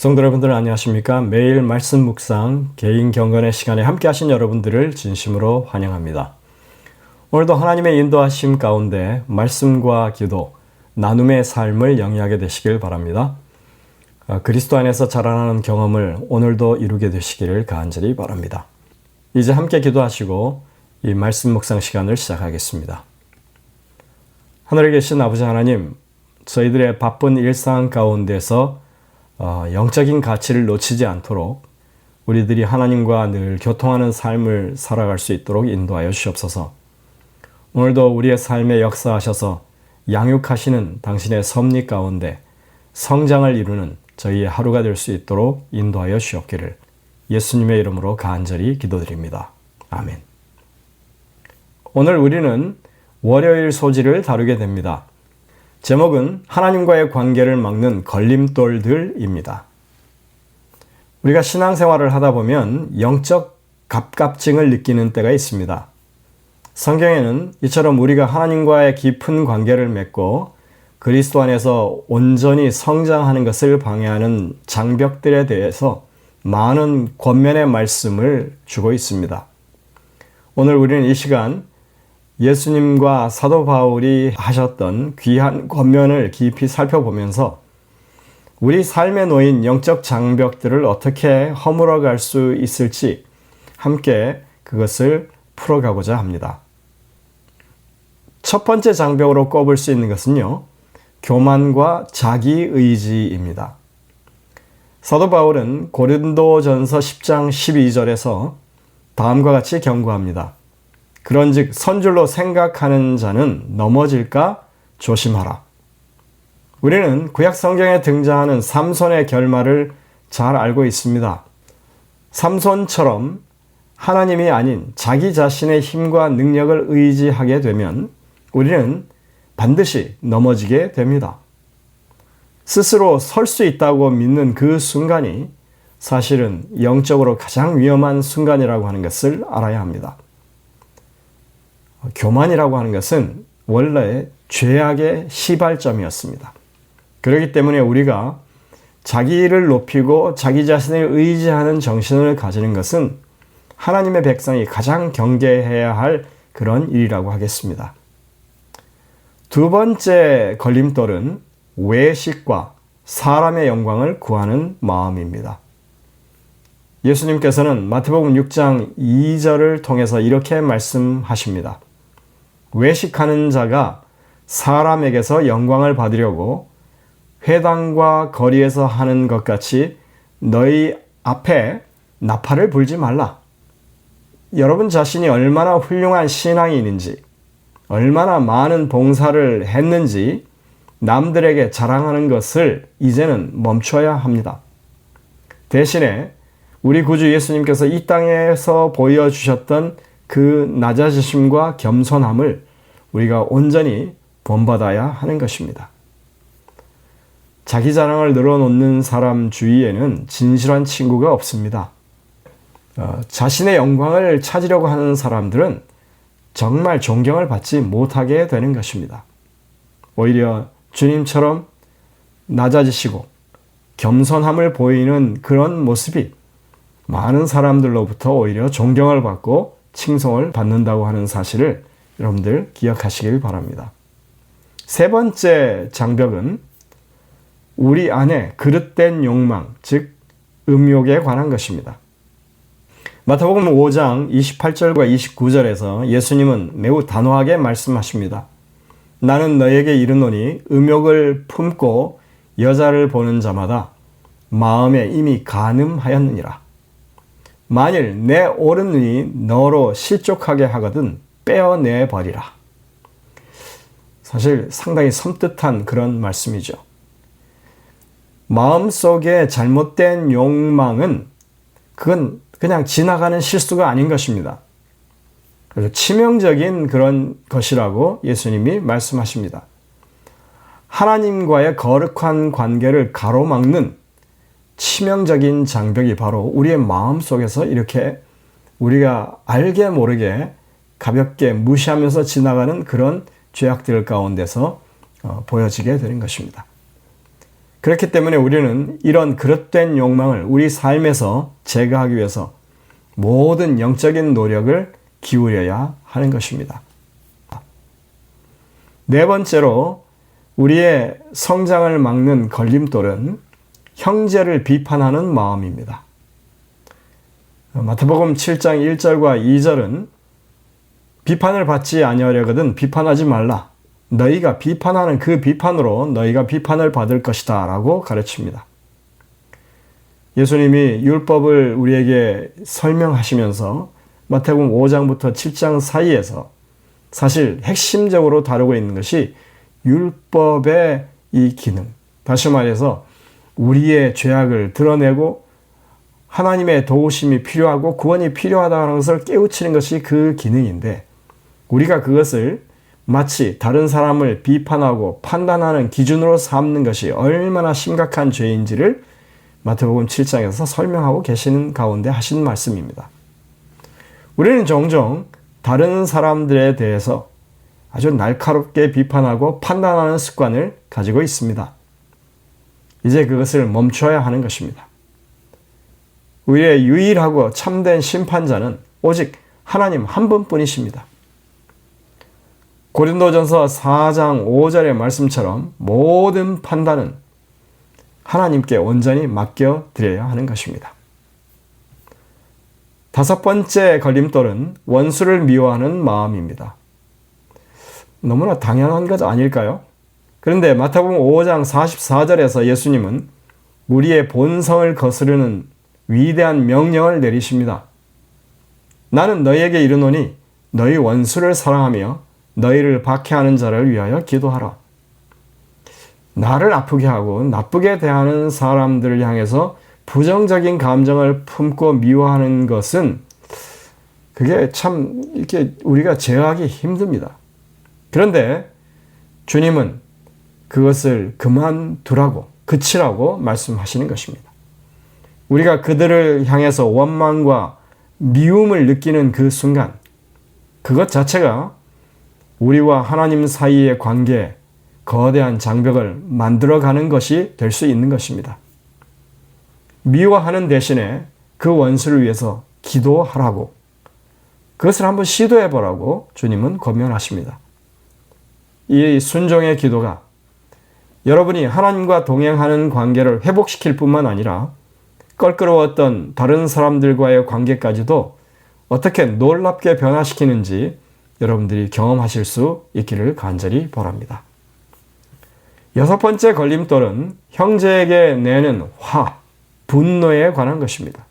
성도 여러분들 안녕하십니까? 매일 말씀 묵상 개인 경건의 시간에 함께 하신 여러분들을 진심으로 환영합니다. 오늘도 하나님의 인도하심 가운데 말씀과 기도, 나눔의 삶을 영위하게 되시길 바랍니다. 그리스도 안에서 자라나는 경험을 오늘도 이루게 되시기를 간절히 바랍니다. 이제 함께 기도하시고 이 말씀 묵상 시간을 시작하겠습니다. 하늘에 계신 아버지 하나님, 저희들의 바쁜 일상 가운데서 영적인 가치를 놓치지 않도록 우리들이 하나님과 늘 교통하는 삶을 살아갈 수 있도록 인도하여 주시옵소서. 오늘도 우리의 삶에 역사하셔서 양육하시는 당신의 섭리 가운데 성장을 이루는 저희의 하루가 될 수 있도록 인도하여 주옵기를 예수님의 이름으로 간절히 기도드립니다. 아멘. 오늘 우리는 월요일 소지를 다루게 됩니다. 제목은 하나님과의 관계를 막는 걸림돌들입니다. 우리가 신앙생활을 하다 보면 영적 갑갑증을 느끼는 때가 있습니다. 성경에는 이처럼 우리가 하나님과의 깊은 관계를 맺고 그리스도 안에서 온전히 성장하는 것을 방해하는 장벽들에 대해서 많은 권면의 말씀을 주고 있습니다. 오늘 우리는 이 시간 예수님과 사도 바울이 하셨던 귀한 권면을 깊이 살펴보면서 우리 삶에 놓인 영적 장벽들을 어떻게 허물어갈 수 있을지 함께 그것을 풀어가고자 합니다. 첫 번째 장벽으로 꼽을 수 있는 것은요, 교만과 자기의지입니다. 사도 바울은 고린도전서 10장 12절에서 다음과 같이 경고합니다. 그런즉 선줄로 생각하는 자는 넘어질까 조심하라. 우리는 구약 성경에 등장하는 삼손의 결말을 잘 알고 있습니다. 삼손처럼 하나님이 아닌 자기 자신의 힘과 능력을 의지하게 되면 우리는 반드시 넘어지게 됩니다. 스스로 설 수 있다고 믿는 그 순간이 사실은 영적으로 가장 위험한 순간이라고 하는 것을 알아야 합니다. 교만이라고 하는 것은 원래 죄악의 시발점이었습니다. 그렇기 때문에 우리가 자기를 높이고 자기 자신을 의지하는 정신을 가지는 것은 하나님의 백성이 가장 경계해야 할 그런 일이라고 하겠습니다. 두 번째 걸림돌은 외식과 사람의 영광을 구하는 마음입니다. 예수님께서는 마태복음 6장 2절을 통해서 이렇게 말씀하십니다. 외식하는 자가 사람에게서 영광을 받으려고 회당과 거리에서 하는 것 같이 너희 앞에 나팔을 불지 말라. 여러분 자신이 얼마나 훌륭한 신앙인인지, 얼마나 많은 봉사를 했는지 남들에게 자랑하는 것을 이제는 멈춰야 합니다. 대신에 우리 구주 예수님께서 이 땅에서 보여주셨던 그 낮아지심과 겸손함을 우리가 온전히 본받아야 하는 것입니다. 자기 자랑을 늘어놓는 사람 주위에는 진실한 친구가 없습니다. 자신의 영광을 찾으려고 하는 사람들은 정말 존경을 받지 못하게 되는 것입니다. 오히려 주님처럼 낮아지시고 겸손함을 보이는 그런 모습이 많은 사람들로부터 오히려 존경을 받고 칭송을 받는다고 하는 사실을 여러분들 기억하시길 바랍니다. 세 번째 장벽은 우리 안에 그릇된 욕망, 즉 음욕에 관한 것입니다. 마태복음 5장 28절과 29절에서 예수님은 매우 단호하게 말씀하십니다. 나는 너에게 이르노니 음욕을 품고 여자를 보는 자마다 마음에 이미 간음하였느니라. 만일 내 오른눈이 너로 실족하게 하거든 빼어내 버리라. 사실 상당히 섬뜩한 그런 말씀이죠. 마음속에 잘못된 욕망은 그건 그냥 지나가는 실수가 아닌 것입니다. 그래서 치명적인 그런 것이라고 예수님이 말씀하십니다. 하나님과의 거룩한 관계를 가로막는 치명적인 장벽이 바로 우리의 마음 속에서 이렇게 우리가 알게 모르게 가볍게 무시하면서 지나가는 그런 죄악들 가운데서 보여지게 되는 것입니다. 그렇기 때문에 우리는 이런 그릇된 욕망을 우리 삶에서 제거하기 위해서 모든 영적인 노력을 기울여야 하는 것입니다. 네 번째로 우리의 성장을 막는 걸림돌은 형제를 비판하는 마음입니다. 마태복음 7장 1절과 2절은 비판을 받지 아니하려거든 비판하지 말라. 너희가 비판하는 그 비판으로 너희가 비판을 받을 것이다 라고 가르칩니다. 예수님이 율법을 우리에게 설명하시면서 마태복음 5장부터 7장 사이에서 사실 핵심적으로 다루고 있는 것이 율법의 이 기능, 다시 말해서 우리의 죄악을 드러내고 하나님의 도우심이 필요하고 구원이 필요하다는 것을 깨우치는 것이 그 기능인데, 우리가 그것을 마치 다른 사람을 비판하고 판단하는 기준으로 삼는 것이 얼마나 심각한 죄인지를 마태복음 7장에서 설명하고 계시는 가운데 하신 말씀입니다. 우리는 종종 다른 사람들에 대해서 아주 날카롭게 비판하고 판단하는 습관을 가지고 있습니다. 이제 그것을 멈춰야 하는 것입니다. 우리의 유일하고 참된 심판자는 오직 하나님 한 분뿐이십니다. 고린도전서 4장 5절의 말씀처럼 모든 판단은 하나님께 온전히 맡겨드려야 하는 것입니다. 다섯 번째 걸림돌은 원수를 미워하는 마음입니다. 너무나 당연한 것 아닐까요? 그런데 마태복음 5장 44절에서 예수님은 우리의 본성을 거스르는 위대한 명령을 내리십니다. 나는 너희에게 이르노니 너희 원수를 사랑하며 너희를 박해하는 자를 위하여 기도하라. 나를 아프게 하고 나쁘게 대하는 사람들을 향해서 부정적인 감정을 품고 미워하는 것은 그게 참 이렇게 우리가 제어하기 힘듭니다. 그런데 주님은 그것을 그만두라고, 그치라고 말씀하시는 것입니다. 우리가 그들을 향해서 원망과 미움을 느끼는 그 순간, 그것 자체가 우리와 하나님 사이의 관계에 거대한 장벽을 만들어가는 것이 될 수 있는 것입니다. 미워하는 대신에 그 원수를 위해서 기도하라고, 그것을 한번 시도해보라고 주님은 권면하십니다. 이 순종의 기도가 여러분이 하나님과 동행하는 관계를 회복시킬 뿐만 아니라 껄끄러웠던 다른 사람들과의 관계까지도 어떻게 놀랍게 변화시키는지 여러분들이 경험하실 수 있기를 간절히 바랍니다. 여섯 번째 걸림돌은 형제에게 내는 분노에 관한 것입니다.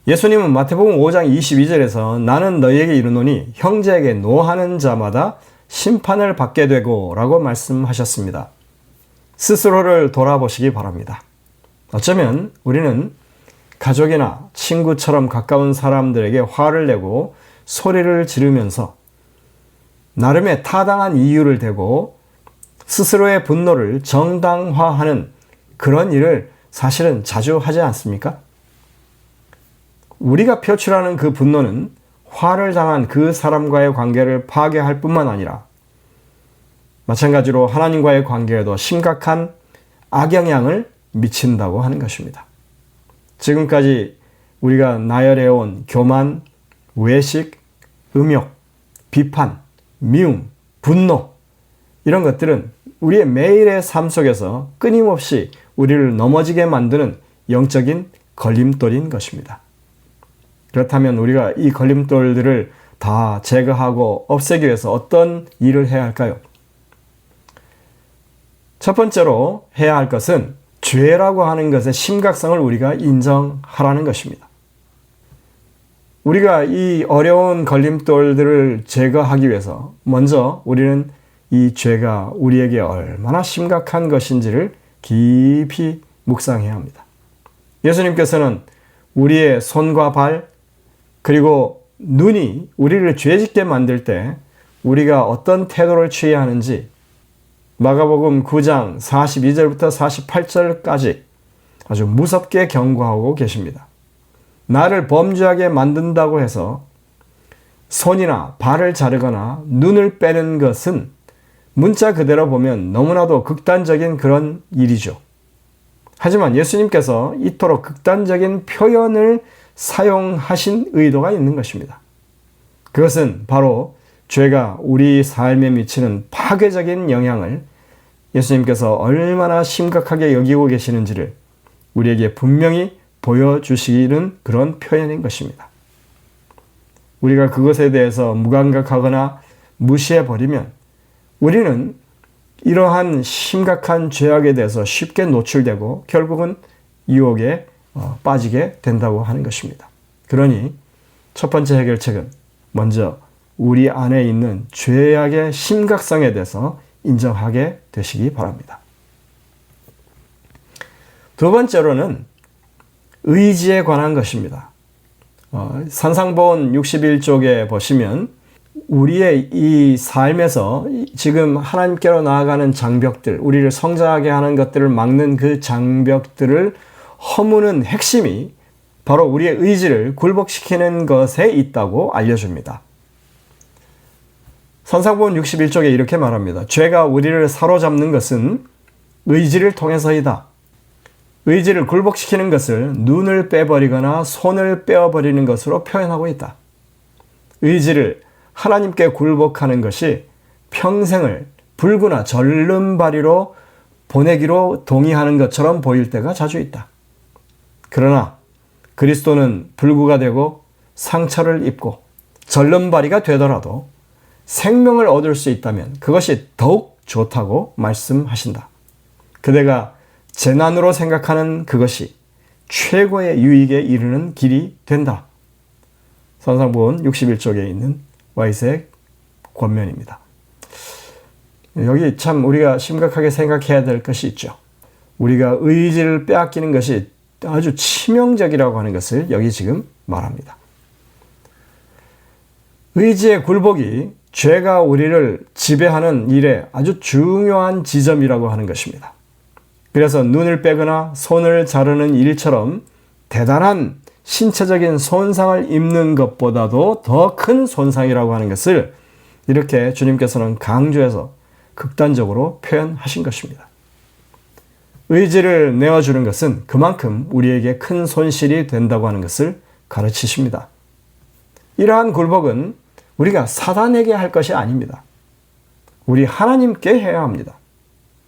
예수님은 마태복음 5장 22절에서 나는 너희에게 이르노니 형제에게 노하는 자마다 심판을 받게 되고 라고 말씀하셨습니다. 스스로를 돌아보시기 바랍니다. 어쩌면 우리는 가족이나 친구처럼 가까운 사람들에게 화를 내고 소리를 지르면서 나름의 타당한 이유를 대고 스스로의 분노를 정당화하는 그런 일을 사실은 자주 하지 않습니까? 우리가 표출하는 그 분노는 화를 당한 그 사람과의 관계를 파괴할 뿐만 아니라 마찬가지로 하나님과의 관계에도 심각한 악영향을 미친다고 하는 것입니다. 지금까지 우리가 나열해온 교만, 외식, 음욕, 비판, 미움, 분노, 이런 것들은 우리의 매일의 삶 속에서 끊임없이 우리를 넘어지게 만드는 영적인 걸림돌인 것입니다. 그렇다면 우리가 이 걸림돌들을 다 제거하고 없애기 위해서 어떤 일을 해야 할까요? 첫 번째로 해야 할 것은 죄라고 하는 것의 심각성을 우리가 인정하라는 것입니다. 우리가 이 어려운 걸림돌들을 제거하기 위해서 먼저 우리는 이 죄가 우리에게 얼마나 심각한 것인지를 깊이 묵상해야 합니다. 예수님께서는 우리의 손과 발 그리고 눈이 우리를 죄짓게 만들 때 우리가 어떤 태도를 취해야 하는지 마가복음 9장 42절부터 48절까지 아주 무섭게 경고하고 계십니다. 나를 범죄하게 만든다고 해서 손이나 발을 자르거나 눈을 빼는 것은 문자 그대로 보면 너무나도 극단적인 그런 일이죠. 하지만 예수님께서 이토록 극단적인 표현을 사용하신 의도가 있는 것입니다. 그것은 바로 죄가 우리 삶에 미치는 파괴적인 영향을 예수님께서 얼마나 심각하게 여기고 계시는지를 우리에게 분명히 보여주시는 그런 표현인 것입니다. 우리가 그것에 대해서 무감각하거나 무시해버리면 우리는 이러한 심각한 죄악에 대해서 쉽게 노출되고 결국은 유혹에 빠지게 된다고 하는 것입니다. 그러니 첫 번째 해결책은 먼저 우리 안에 있는 죄악의 심각성에 대해서 인정하게 되시기 바랍니다. 두 번째로는 의지에 관한 것입니다. 산상본 61쪽에 보시면 우리의 이 삶에서 지금 하나님께로 나아가는 장벽들, 우리를 성장하게 하는 것들을 막는 그 장벽들을 허무는 핵심이 바로 우리의 의지를 굴복시키는 것에 있다고 알려줍니다. 산상본 61쪽에 이렇게 말합니다. 죄가 우리를 사로잡는 것은 의지를 통해서이다. 의지를 굴복시키는 것을 눈을 빼버리거나 손을 빼어버리는 것으로 표현하고 있다. 의지를 하나님께 굴복하는 것이 평생을 불구나 절름발이로 보내기로 동의하는 것처럼 보일 때가 자주 있다. 그러나 그리스도는 불구가 되고 상처를 입고 절름발이가 되더라도 생명을 얻을 수 있다면 그것이 더욱 좋다고 말씀하신다. 그대가 재난으로 생각하는 그것이 최고의 유익에 이르는 길이 된다. 산상본 61쪽에 있는 와이색 권면입니다. 여기 참 우리가 심각하게 생각해야 될 것이 있죠. 우리가 의지를 빼앗기는 것이 아주 치명적이라고 하는 것을 여기 지금 말합니다. 의지의 굴복이 죄가 우리를 지배하는 일에 아주 중요한 지점이라고 하는 것입니다. 그래서 눈을 빼거나 손을 자르는 일처럼 대단한 신체적인 손상을 입는 것보다도 더 큰 손상이라고 하는 것을 이렇게 주님께서는 강조해서 극단적으로 표현하신 것입니다. 의지를 내어주는 것은 그만큼 우리에게 큰 손실이 된다고 하는 것을 가르치십니다. 이러한 굴복은 우리가 사단에게 할 것이 아닙니다. 우리 하나님께 해야 합니다.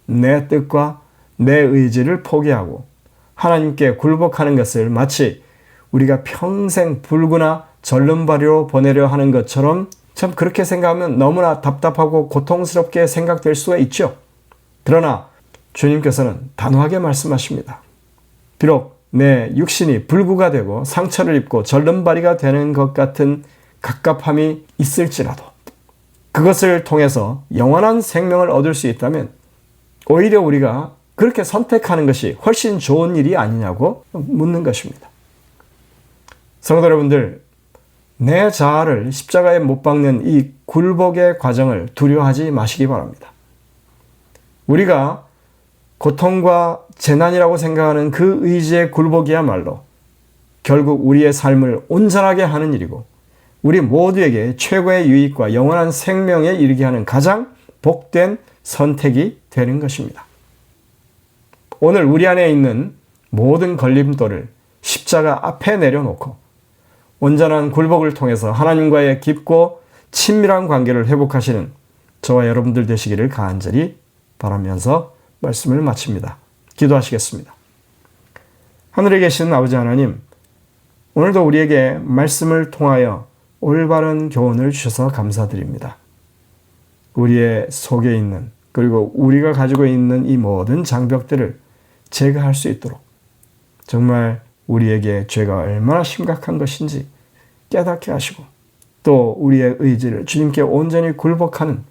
내 뜻과 내 의지를 포기하고 하나님께 굴복하는 것을 마치 우리가 평생 불구나 절름발이로 보내려 하는 것처럼 참 그렇게 생각하면 너무나 답답하고 고통스럽게 생각될 수가 있죠. 그러나 주님께서는 단호하게 말씀하십니다. 비록 내 육신이 불구가 되고 상처를 입고 절름발이가 되는 것 같은 갑갑함이 있을지라도 그것을 통해서 영원한 생명을 얻을 수 있다면 오히려 우리가 그렇게 선택하는 것이 훨씬 좋은 일이 아니냐고 묻는 것입니다. 성도 여러분들, 내 자아를 십자가에 못 박는 이 굴복의 과정을 두려워하지 마시기 바랍니다. 우리가 고통과 재난이라고 생각하는 그 의지의 굴복이야말로 결국 우리의 삶을 온전하게 하는 일이고 우리 모두에게 최고의 유익과 영원한 생명에 이르게 하는 가장 복된 선택이 되는 것입니다. 오늘 우리 안에 있는 모든 걸림돌을 십자가 앞에 내려놓고 온전한 굴복을 통해서 하나님과의 깊고 친밀한 관계를 회복하시는 저와 여러분들 되시기를 간절히 바라면서 말씀을 마칩니다. 기도하시겠습니다. 하늘에 계신 아버지 하나님, 오늘도 우리에게 말씀을 통하여 올바른 교훈을 주셔서 감사드립니다. 우리의 속에 있는 그리고 우리가 가지고 있는 이 모든 장벽들을 제거할 수 있도록 정말 우리에게 죄가 얼마나 심각한 것인지 깨닫게 하시고 또 우리의 의지를 주님께 온전히 굴복하는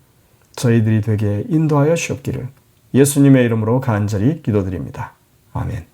저희들이 되게 인도하여 주옵기를 예수님의 이름으로 간절히 기도드립니다. 아멘.